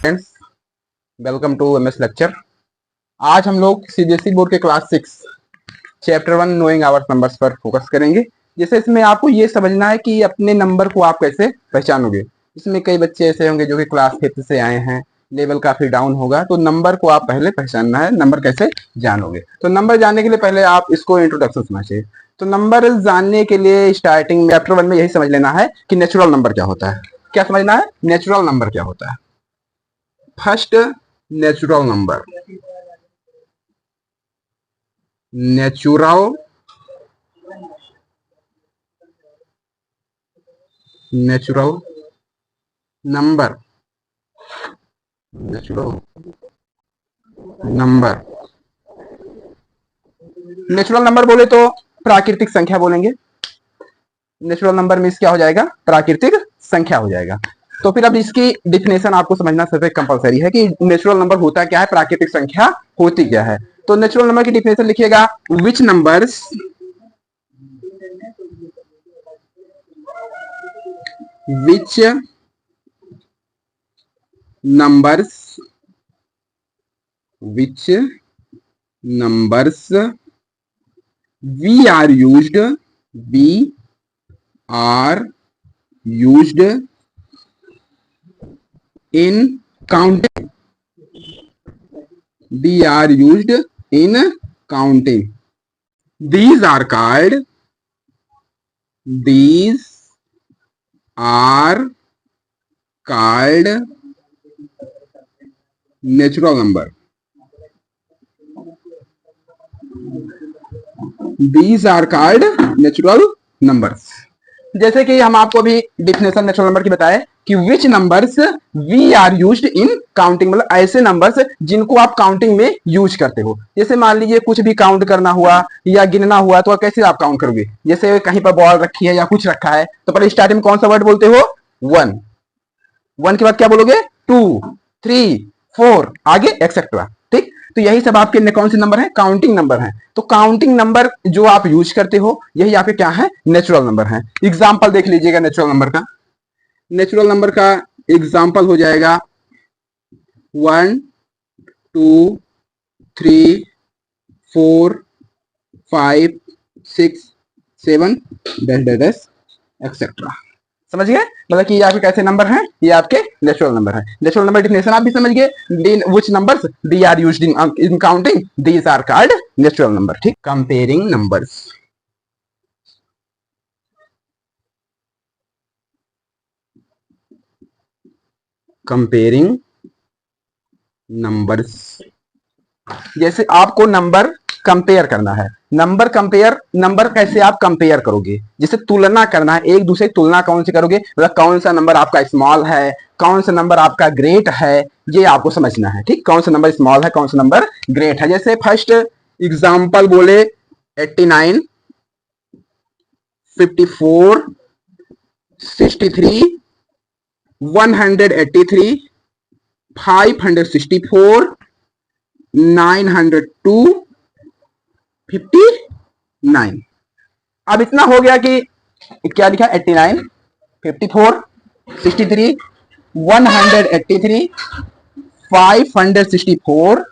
Friends, welcome to MS lecture. आज हम लोग सीबीएसई बोर्ड के class 6 chapter 1 knowing our numbers पर फोकस करेंगे। जैसे इसमें आपको ये समझना है कि अपने नंबर को आप कैसे पहचानोगे। इसमें कई बच्चे ऐसे होंगे जो कि क्लास 5 से आए हैं, लेवल काफी डाउन होगा, तो नंबर को आप पहले पहचानना है। नंबर कैसे जानोगे? तो नंबर जानने के लिए पहले आप इसको इंट्रोडक्शन समझना चाहिए। तो नंबर जानने के लिए स्टार्टिंग चैप्टर 1 में यही समझ लेना है कि नेचुरल नंबर क्या होता है। क्या समझना है? नेचुरल नंबर क्या होता है। First, natural number. Natural natural number. Natural number natural number बोले तो प्राकृतिक संख्या बोलेंगे। नेचुरल नंबर मीन्स क्या हो जाएगा? प्राकृतिक संख्या हो जाएगा। तो फिर अब इसकी डिफिनेशन आपको समझना सबसे कंपलसरी है कि नेचुरल नंबर होता क्या है, प्राकृतिक संख्या होती क्या है। तो नेचुरल नंबर की डिफिनेशन लिखिएगा, विच numbers which numbers we are used in counting. We are used in counting. These are called natural number. These are called natural numbers. जैसे कि हम आपको अभी डिफिनेशन नेचुरल नंबर की बताए कि which numbers we are used in counting, मतलब ऐसे नंबर्स जिनको आप काउंटिंग में यूज करते हो। जैसे मान लीजिए कुछ भी काउंट करना हुआ या गिनना हुआ, तो कैसे आप काउंट करोगे? जैसे कहीं पर बॉल रखी है या कुछ रखा है, तो पहले स्टार्टिंग में कौन सा वर्ड बोलते हो? 1। 1 के बाद क्या बोलोगे? 2, 3, 4, आगे एक्सेट्रा। ठीक, तो यही सब आपके कौन से नंबर है? काउंटिंग नंबर है। तो काउंटिंग नंबर जो आप यूज करते हो यही आपके क्या है? नेचुरल नंबर है। एग्जांपल देख लीजिएगा नेचुरल नंबर का। नेचुरल नंबर का एग्जांपल हो जाएगा 1, 2, 3, 4, 5, 6, 7 डैश एक्सेट्रा। समझ गए? मतलब कि ये आपके कैसे नंबर हैं? ये आपके नेचुरल नंबर है। नेचुरल नंबर डिफिनेशन आप भी समझ गए। Which numbers the are used in counting, these are called natural number. ठीक, कंपेयरिंग नंबर्स। कंपेयरिंग नंबर्स, जैसे आपको नंबर कंपेयर करना है। नंबर कैसे आप कंपेयर करोगे? जैसे तुलना करना है, एक दूसरे की तुलना कौन सी करोगे? मतलब कौन सा नंबर आपका स्मॉल है, कौन सा नंबर आपका ग्रेट है, ये आपको समझना है। ठीक, कौन सा नंबर स्मॉल है, कौन सा नंबर ग्रेट है। जैसे फर्स्ट एग्जांपल बोले 89, 54, 63, 183, 564, 902, 59। अब इतना हो गया कि क्या लिखा? 89, 54, 63, 183, 564,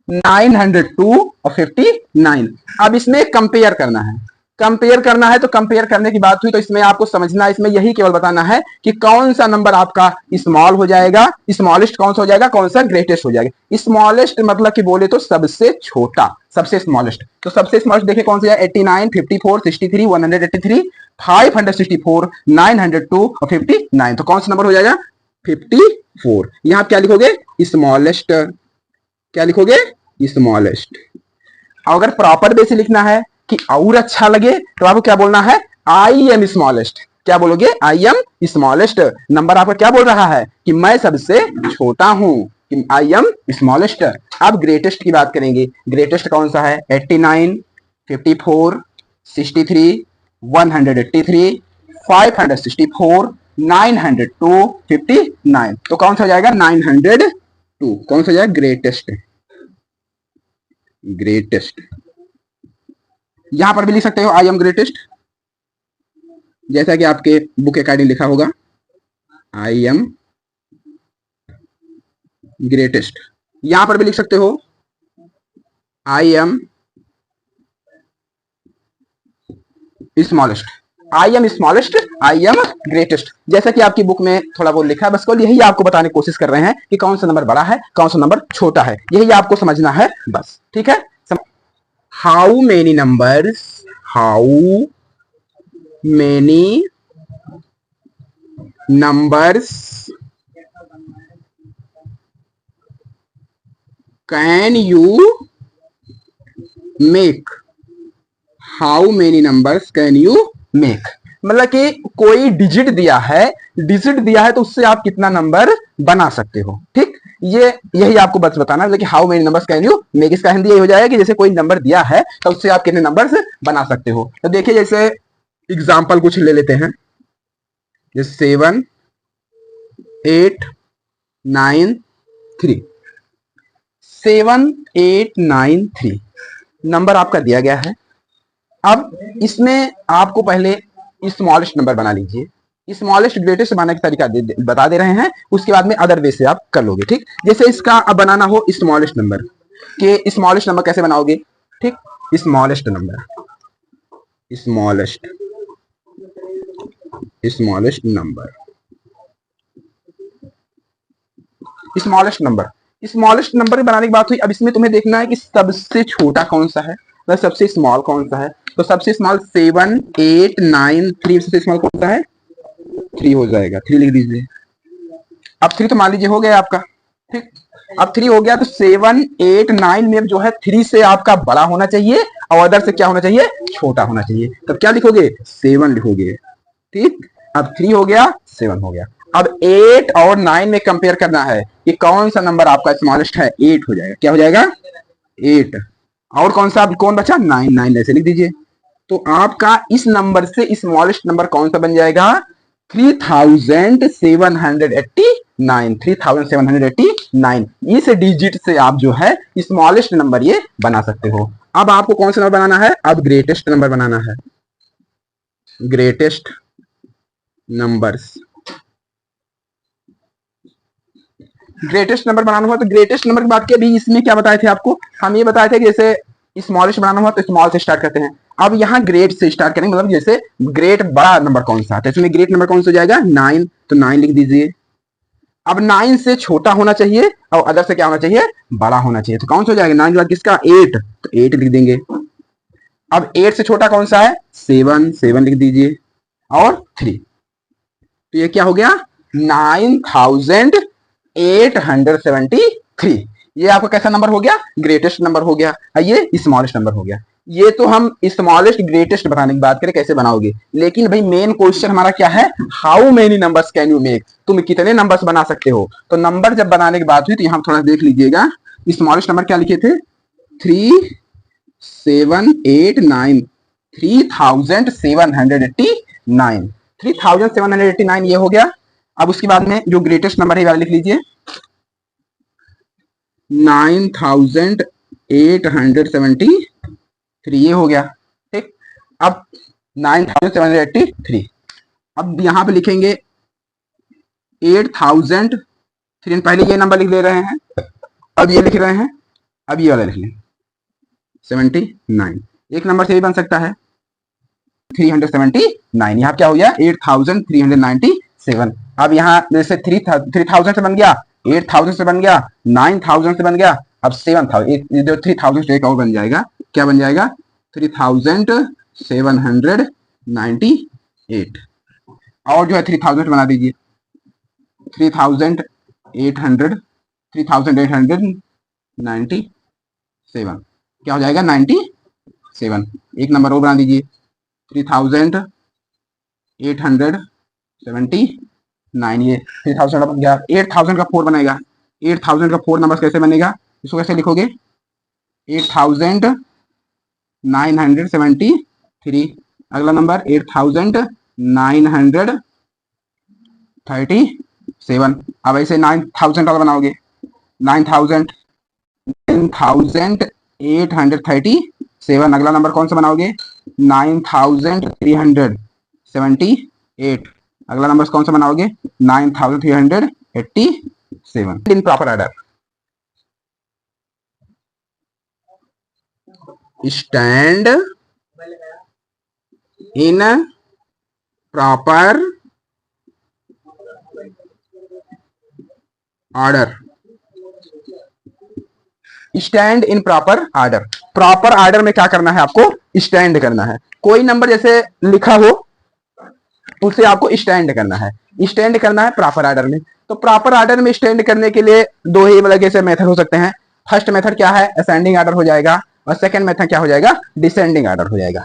902 और 59। अब इसमें कंपेयर करना है। तो कंपेयर करने की बात हुई, तो इसमें आपको समझना, इसमें यही केवल बताना है कि कौन सा नंबर आपका स्मॉल हो जाएगा, स्मॉलेस्ट कौन सा हो जाएगा, कौन सा ग्रेटेस्ट हो जाएगा। स्मॉलेस्ट मतलब कि बोले तो सबसे छोटा, सबसे स्मॉलेस्ट। तो सबसे स्मॉलेस्ट देखिए कौन सा है? 89, 54, 63, 183, 564, 902 और 59। तो कौन सा नंबर हो जाएगा? 54। यहां क्या लिखोगे? स्मॉलेस्ट। क्या लिखोगे? स्मॉलेस्ट। अगर प्रॉपर वे से लिखना है कि और अच्छा लगे, तो आपको क्या बोलना है? I am smallest. क्या बोलोगे? I am smallest. नंबर आपका क्या बोल रहा है? कि मैं सबसे छोटा हूं, कि आई एम स्मॉलेस्ट। अब ग्रेटेस्ट की बात करेंगे। ग्रेटेस्ट कौन सा है? 89, 54, 63, 183, 564, 902, 59। तो कौन सा हो जाएगा? 902। कौन सा हो जाएगा? ग्रेटेस्ट। यहां पर भी लिख सकते हो आई एम ग्रेटेस्ट, जैसा कि आपके बुक अकॉर्डिंग लिखा होगा आई एम ग्रेटेस्ट। यहां पर भी लिख सकते हो I am smallest, I am smallest, I am greatest. जैसा कि आपकी बुक में थोड़ा बहुत लिखा है, बस केवल यही आपको बताने की कोशिश कर रहे हैं कि कौन सा नंबर बड़ा है, कौन सा नंबर छोटा है, यही आपको समझना है बस। ठीक है। How many numbers, how many numbers can you make, how many numbers can you make, मतलब कि कोई डिजिट दिया है, डिजिट दिया है तो उससे आप कितना नंबर बना सकते हो। ठीक, ये यही आपको बस बताना है कि how many numbers can you make. इसका हिंदी यही हो जाएगा कि जैसे कोई नंबर दिया है तो उससे आप कितने नंबर्स बना सकते हो। तो देखिए जैसे एग्जाम्पल कुछ ले लेते हैं, जैसे 7 8 9 3, 7 8 9 3 नंबर आपका दिया गया है। अब इसमें आपको पहले स्मॉलेस्ट नंबर बना लीजिए। स्मॉलेस्ट ग्रेटेस्ट बनाने का तरीका बता दे रहे हैं, उसके बाद में अदर वे से आप कर लोगे। ठीक, जैसे इसका अब बनाना हो स्मॉलेस्ट नंबर, कि स्मॉलेस्ट नंबर कैसे बनाओगे। ठीक, smallest number, smallest smallest number, smallest number, smallest number बनाने की बात हुई। अब इसमें तुम्हें देखना है कि सबसे छोटा कौन सा है, मतलब सबसे स्मॉल कौन सा है। तो सबसे स्मॉल 7 8 9 3, सबसे स्मॉल कौन सा है, 3 हो जाएगा, 3 लिख दीजिए। अब 3 तो मान लीजिए हो गया आपका। ठीक, अब 3 हो गया तो 7 8 9 में जो है 3 से आपका बड़ा होना चाहिए और अदर से क्या होना चाहिए, छोटा होना चाहिए। तब क्या लिखोगे, 7 लिखोगे। ठीक, अब 3 हो गया, 7 हो गया। अब 8 और 9 में कंपेयर करना है कि कौन सा नंबर आपका स्मॉलेस्ट है, 8 हो जाएगा। क्या हो जाएगा, 8। और कौन सा, कौन बचा, 9, 9 ऐसे लिख दीजिए। तो आपका इस नंबर से स्मॉलेस्ट नंबर कौन सा बन जाएगा, 3789, 3789। इस डिजिट से आप जो है स्मॉलेस्ट नंबर ये बना सकते हो। अब आपको कौन सा नंबर बनाना है, अब ग्रेटेस्ट नंबर बनाना है, ग्रेटेस्ट नंबर्स। ग्रेटेस्ट नंबर बनाना हुआ तो ग्रेटेस्ट नंबर की बात की, अभी इसमें क्या बताए थे आपको, हम ये बताए थे कि जैसे स्मॉलेस्ट बनाना हुआ तो स्मॉल से स्टार्ट करते हैं। अब यहाँ ग्रेट से स्टार्ट करेंगे, मतलब जैसे ग्रेट बड़ा नंबर कौन सा है, तो इसमें ग्रेट नंबर कौन सा हो जाएगा, 9, तो 9 लिख दीजिए। अब 9 से छोटा होना चाहिए और अदर से क्या होना चाहिए, बड़ा होना चाहिए। तो कौन सा हो जाएगा, 9 के बाद किसका, 8, तो 8 लिख देंगे। अब 8 से छोटा कौन सा है, 7, 7 लिख दीजिए और 3। तो ये क्या हो गया, 9873। ये आपका कैसा नंबर हो गया, ग्रेटेस्ट नंबर हो गया, ये स्मॉलेस्ट नंबर हो गया। ये तो हम स्मॉलेस्ट ग्रेटेस्ट बनाने की बात करें कैसे बनाओगे, लेकिन भाई मेन क्वेश्चन हमारा क्या है, how many numbers can you make, तुम कितने नंबर्स बना सकते हो। तो नंबर जब बनाने की बात हुई तो यहां थोड़ा देख लीजिएगा, स्मॉलेस्ट नंबर क्या लिखे थे, 3789, 3789, 3789 ये हो गया। अब उसके बाद में जो ग्रेटेस्ट नंबर है वाला लिख लीजिए, 9873, ये हो गया। ठीक, अब 9783। अब यहां पे लिखेंगे 8000, पहले ये नंबर लिख ले रहे हैं, अब ये लिख रहे हैं, अब ये वाला लिख लें 79। एक नंबर से भी बन सकता है 379, यहाँ क्या हो गया 8397। अब यहाँ जैसे 3000 से बन गया, 8000 से बन गया, 9000 से बन गया, अब 7000, जो 3000 से एक और बन जाएगा, क्या बन जाएगा 3798। और जो है 3000 बना दीजिए, 3800, 3897, क्या हो जाएगा 97। एक नंबर और बना दीजिए 3879, ये 3000 बन गया। 8000 का 4 बनेगा, 8000 का 4 नंबर कैसे बनेगा, इसको कैसे लिखोगे, 8973। अगला नंबर 8937। अब ऐसे 9000 वाला बनाओगे, 9837। अगला नंबर कौन सा बनाओगे, 9378। अगला नंबर कौन सा बनाओगे, 9387। In proper order. stand in proper order. Stand in proper order, proper order में क्या करना है आपको, स्टैंड करना है। कोई नंबर जैसे लिखा हो उसे आपको स्टैंड करना है, स्टैंड करना है प्रॉपर ऑर्डर में। तो प्रॉपर ऑर्डर में स्टैंड करने के लिए दो ही अलग से मेथड हो सकते हैं। फर्स्ट मेथड क्या है, असेंडिंग ऑर्डर हो जाएगा, और सेकंड मेथड क्या हो जाएगा, डिसेंडिंग ऑर्डर हो जाएगा।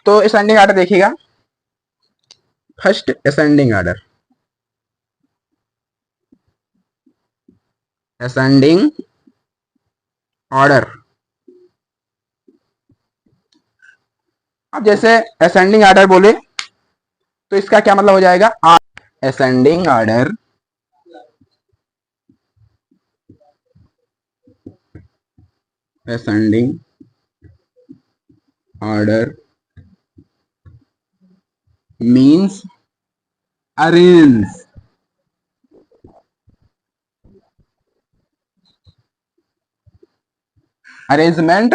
तो असेंडिंग ऑर्डर देखिएगा, first ascending order, ascending order. अब जैसे असेंडिंग ऑर्डर बोले तो इसका क्या मतलब हो जाएगा, ascending order ascending order means arrange, arrangement।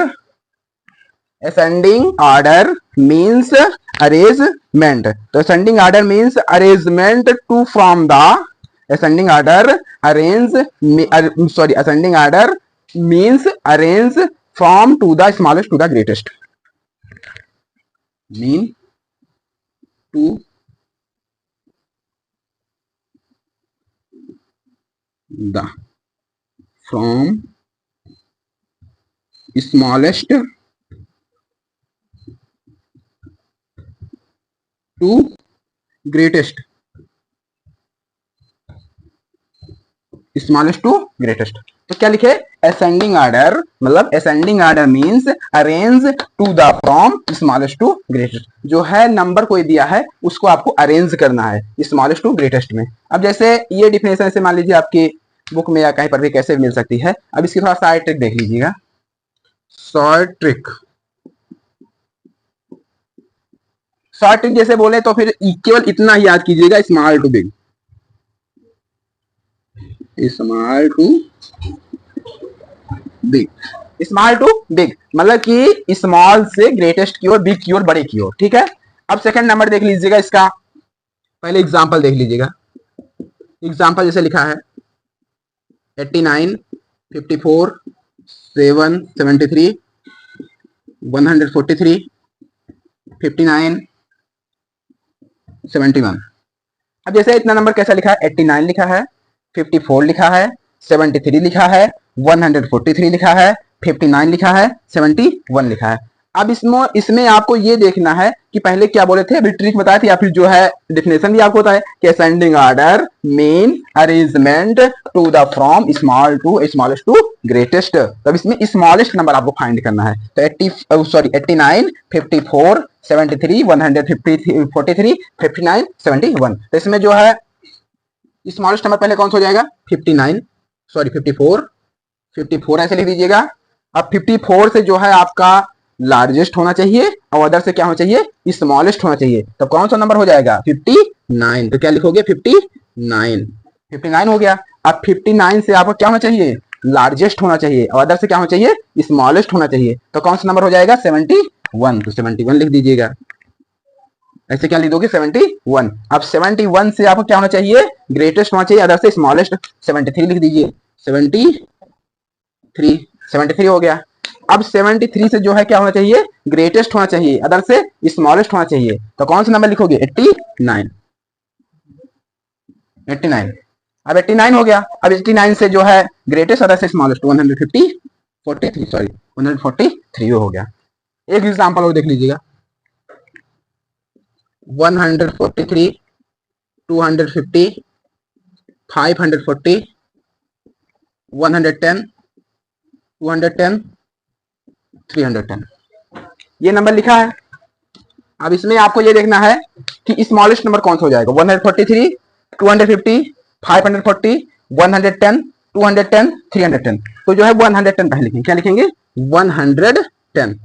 ascending order means arrangement, तो ascending order means arrangement to from the, ascending order arrange, sorry, ascending order means arrange from to the smallest to the greatest, mean to the from smallest to greatest, smallest to greatest. तो क्या लिखे, ascending order, मतलब ascending order means arrange to the from smallest to greatest. जो है number कोई दिया है उसको आपको अरेंज करना है स्मॉलेस्ट टू ग्रेटेस्ट में। अब जैसे ये डिफिनेशन से मान लीजिए आपकी बुक में या कहीं पर भी कैसे मिल सकती है। अब इसकी थोड़ा शॉर्ट ट्रिक देख लीजिएगा, शॉर्ट ट्रिक। शॉर्ट ट्रिक जैसे बोले तो फिर केवल इतना ही याद कीजिएगा, small to big, small to big, small to big मतलब कि स्मॉल से ग्रेटेस्ट की ओर, बिग की ओर, बड़े की ओर, ठीक है। अब सेकंड नंबर देख लीजिएगा, इसका पहले एग्जांपल देख लीजिएगा। एग्जांपल जैसे लिखा है 89, 54, 7, 73, 143, 59, 71। अब जैसे इतना नंबर कैसा लिखा है, 89 लिखा है, 54 लिखा है, 73 लिखा है, 143 लिखा है, 59 लिखा है, 71 लिखा है। अब इसमें आपको ये देखना है कि पहले क्या बोले थे, अभी ट्रिक बताए थे, या फिर जो है डिफिनेशन भी आपको होता है कि ascending order mean arrangement to the from small to smallest to greatest. तब इसमें स्मॉलेस्ट नंबर आपको फाइंड करना है। तो 89, 54, 73, 143, 59, 71। तो इसमें जो है स्मॉलेस्ट नंबर पहले कौन सा हो जाएगा, 59, सॉरी 54, 54 ऐसे लिख दीजिएगा। अब 54 से जो है आपका लार्जेस्ट होना चाहिए और अदर से क्या होना चाहिए, स्मॉलेस्ट होना चाहिए। तो कौन सा नंबर हो जाएगा, 59। तो क्या लिखोगे, 59, 59 हो गया। अब 59 से आपको क्या होना चाहिए, लार्जेस्ट होना चाहिए और अदर से क्या होना चाहिए, स्मॉलेस्ट होना चाहिए। तो कौन सा नंबर हो जाएगा, 71। तो 71 लिख दीजिएगा, ऐसे क्या लिख दोगे, 71। अब 71 से आपको क्या होना चाहिए, ग्रेटेस्ट होना चाहिए, अदर से स्मॉलेस्ट। 73 लिख दीजिए, 73 हो गया। अब 73 से जो है क्या होना चाहिए, ग्रेटेस्ट होना चाहिए, अदर से स्मॉलेस्ट होना चाहिए। तो कौन सा नंबर लिखोगे, 89, 89। अब 89 हो गया। अब 89 से जो है ग्रेटेस्ट, अदर से स्मॉलेस्ट, 143 हो गया। एक एग्जांपल और देख लीजिएगा, 143, 250, 540, 110, 210, 310, ये नंबर लिखा है। अब इसमें आपको ये देखना है कि स्मॉलेस्ट नंबर कौन सा हो जाएगा, 143, 250, 540, 110, 210, 310। तो जो है 110 पहले लिखेंगे, क्या लिखेंगे, 110।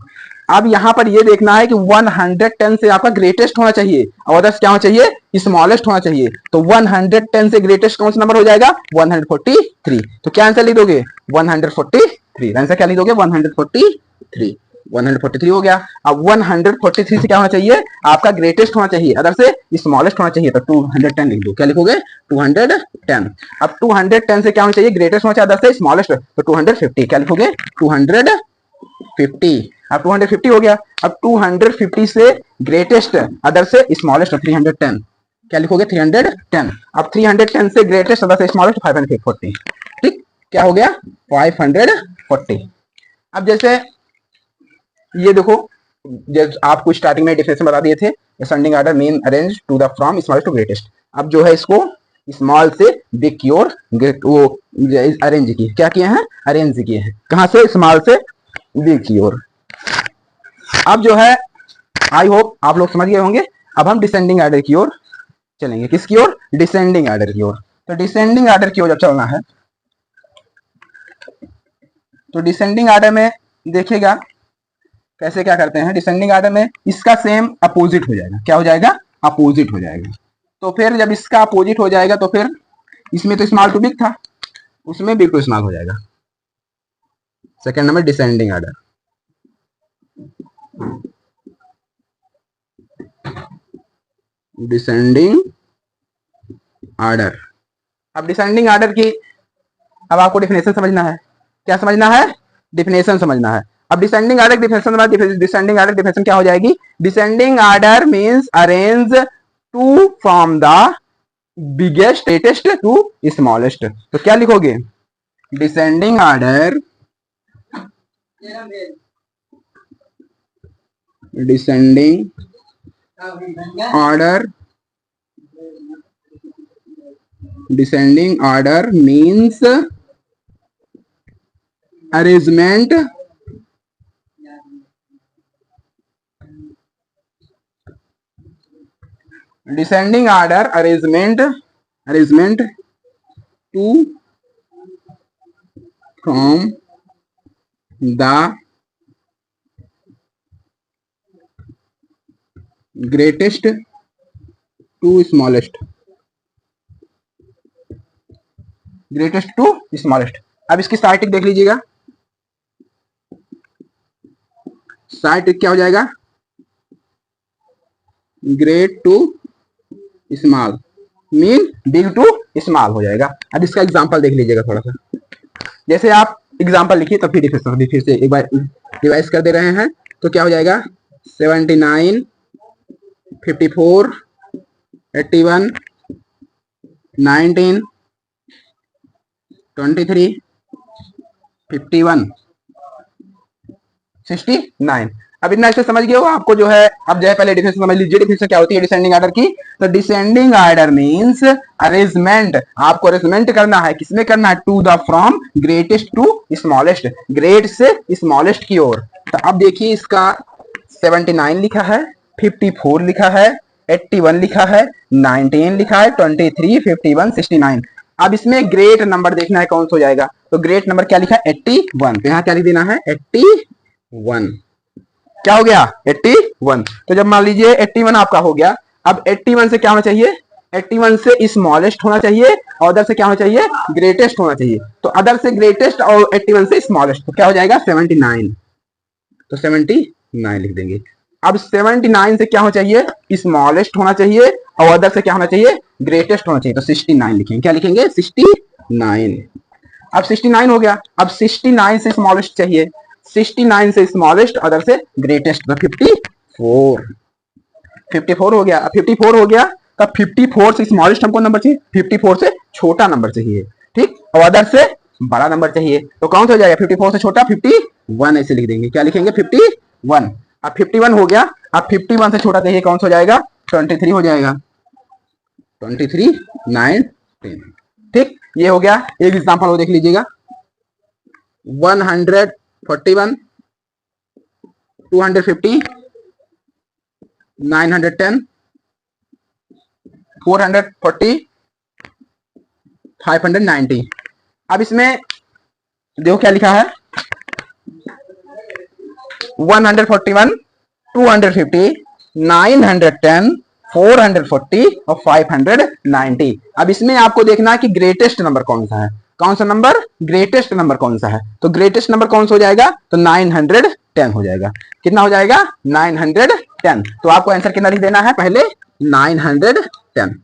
अब यहां पर ये देखना है कि 110 से आपका ग्रेटेस्ट होना चाहिए और अदर्स क्या होना चाहिए, स्मॉलेस्ट होना चाहिए। तो 110 से ग्रेटेस्ट कौन सा नंबर हो जाएगा, 143। तो क्या आंसर लिख दोगे, 143। आंसर क्या लिख दोगे, 143। 143 हो गया। अब 143 से क्या होना चाहिए, आपका ग्रेटेस्ट होना चाहिए, अदर से स्मॉलेस्ट होना चाहिए, तो 210 लिख दो। क्या लिखोगे, 210। अब 210 से क्या होना चाहिए, ग्रेटेस्ट होना चाहिए, अदर से स्मॉलेस्ट, तो 250। क्या लिखोगे, 250। अब 250 हो गया। अब 250 से ग्रेटेस्ट अदर से स्मॉलेस्ट 310। क्या लिखोगे, 310। अब 310 से ग्रेटेस्ट अदर से स्मॉलेस्ट 540। ठीक, क्या हो गया, 540। अब जैसे ये देखो, जब आपको स्टार्टिंग में डिफिनेशन बता दिए थे, ascending order mean arrange to the from smallest to greatest. अब जो है इसको स्मॉल से बिग की ओर वो अरेंज किए, क्या किए हैं, अरेंज किए हैं, कहां से, स्मॉल से बिग की ओर। अब जो है आई होप आप लोग समझ गए होंगे। अब हम डिसेंडिंग ऑर्डर की ओर चलेंगे, किसकी ओर, डिसेंडिंग ऑर्डर की ओर। तो डिसेंडिंग ऑर्डर की ओर जब चलना है, तो डिसेंडिंग ऑर्डर में देखिएगा कैसे क्या करते हैं। डिसेंडिंग ऑर्डर में इसका सेम अपोजिट हो जाएगा, क्या हो जाएगा, अपोजिट हो जाएगा। तो फिर जब इसका अपोजिट हो जाएगा तो फिर इसमें तो स्मॉल टू बिग था, उसमें बिग टू स्मॉल हो जाएगा। Second number descending order. Descending order. अब डिसेंडिंग ऑर्डर की अब आपको डिफिनेशन समझना है। क्या समझना है, डिफिनेशन समझना है। अब descending order definition, descending order definition क्या हो जाएगी, descending order means arrange to from the biggest greatest to smallest. तो क्या लिखोगे, descending order, descending order, descending order means arrangement descending order arrangement to from the greatest to smallest, greatest to smallest. अब इसकी साइटिक देख लीजिएगा, साइटिक क्या हो जाएगा, great to small mean big to small हो जाएगा। अब इसका एग्जांपल देख लीजिएगा थोड़ा सा, जैसे आप एग्जांपल लिखिए तो फिर से एक बार रिवाइज कर दे रहे हैं। तो क्या हो जाएगा, 79, 54, 81, 19, 23, 51, 69। अब इतना इससे समझ गए हो आपको जो है। अब जो है पहले डिफिनेशन समझ लीजिए, डिफिनेशन क्या होती है डिसेंडिंग ऑर्डर की। तो डिसेंडिंग ऑर्डर मींस अरेंजमेंट, आपको अरेंजमेंट करना है, किसमें करना है, to the from greatest to smallest, great से स्मॉलेस्ट की ओर। तो अब देखिए इसका 79 लिखा है, 54 लिखा है, 81 लिखा है, 19 लिखा है, 23, 51, 69। अब इसमें ग्रेट नंबर देखना है कौन सा हो जाएगा। तो ग्रेट नंबर क्या लिखा है, 81। तो यहाँ क्या लिख देना है, 81। क्या हो गया, 81। तो जब मान लीजिए 81 आपका हो गया, अब 81 से क्या होना चाहिए, 81 से स्मॉलेस्ट होना चाहिए और अदर से क्या होना चाहिए, ग्रेटेस्ट होना चाहिए। तो अदर से ग्रेटेस्ट और 81 से स्मॉलेस्ट, तो क्या हो जाएगा 79। तो 79 लिख देंगे। अब 79 से क्या होना चाहिए, स्मॉलेस्ट होना चाहिए और अदर से क्या होना चाहिए, ग्रेटेस्ट होना चाहिए। तो 69 लिखेंगे, क्या लिखेंगे, 69। अब 69 हो गया। अब 69 से स्मॉलेस्ट चाहिए, 69 से स्मॉलेस्ट अदर से ग्रेटेस्ट, तो 54 हो गया। अब 54 हो गया, तब 54 से स्मॉलेस्ट हमको नंबर चाहिए, 54 से छोटा नंबर चाहिए, ठीक, और अदर से बड़ा नंबर चाहिए। तो कौन सा हो जाएगा, 54 से छोटा 51 ऐसे लिख देंगे। क्या लिखेंगे, 51। अब 51 हो गया। अब 51 से छोटा चाहिए, कौन सा हो जाएगा, 23 हो जाएगा। 23, 9, 10। ठीक, ये हो गया। एक एग्जांपल वो देख लीजिएगा, 141, 250, 910, 440, 590। अब इसमें देखो क्या लिखा है, 141, 250, 910, 440 और 590। अब इसमें आपको देखना है कि ग्रेटेस्ट नंबर कौन सा है। कौन सा नंबर, ग्रेटेस्ट नंबर कौन सा है, तो ग्रेटेस्ट नंबर कौन सा हो जाएगा, तो 910 हो जाएगा। कितना हो जाएगा, 910। तो आपको आंसर कितना लिख देना है, पहले 910।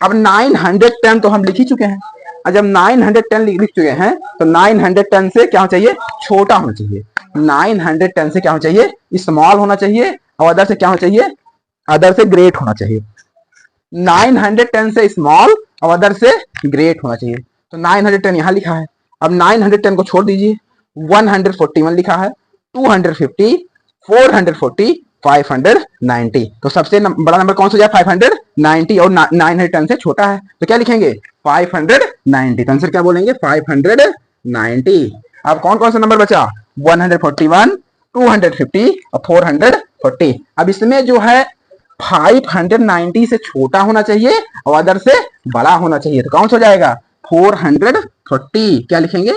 अब 910 तो हम लिख ही चुके हैं, और जब 910 लिख चुके हैं तो 910 से क्या होना चाहिए, छोटा होना चाहिए। 910 से क्या होना चाहिए, स्मॉल होना चाहिए, और अदर से क्या होना चाहिए, अदर से ग्रेट होना चाहिए। 910 से स्मॉल और अदर से ग्रेट होना चाहिए। तो 910 यहां लिखा है। अब 910 को छोड़ दीजिए, 141 लिखा है, 250, 440, 590। तो सबसे बड़ा नंबर कौन सा हो जाए, 590, और 910 से छोटा है तो क्या लिखेंगे, 590। तो आंसर क्या बोलेंगे, 590। अब कौन कौन सा नंबर बचा, 141, 250 और 440। अब इसमें जो है 590 से छोटा होना चाहिए और अदर से बड़ा होना चाहिए, तो कौन सा हो जाएगा, 440। क्या लिखेंगे,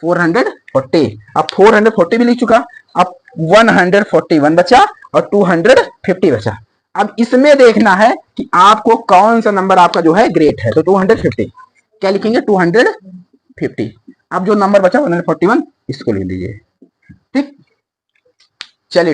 440। अब 440 भी लिख चुका, अब 141 बचा और 250 बचा। अब इसमें देखना है कि आपको कौन सा नंबर आपका जो है ग्रेट है, तो 250। क्या लिखेंगे, 250। अब जो नंबर बचा 141 इसको लिख लीजिए, ठीक। चलिए।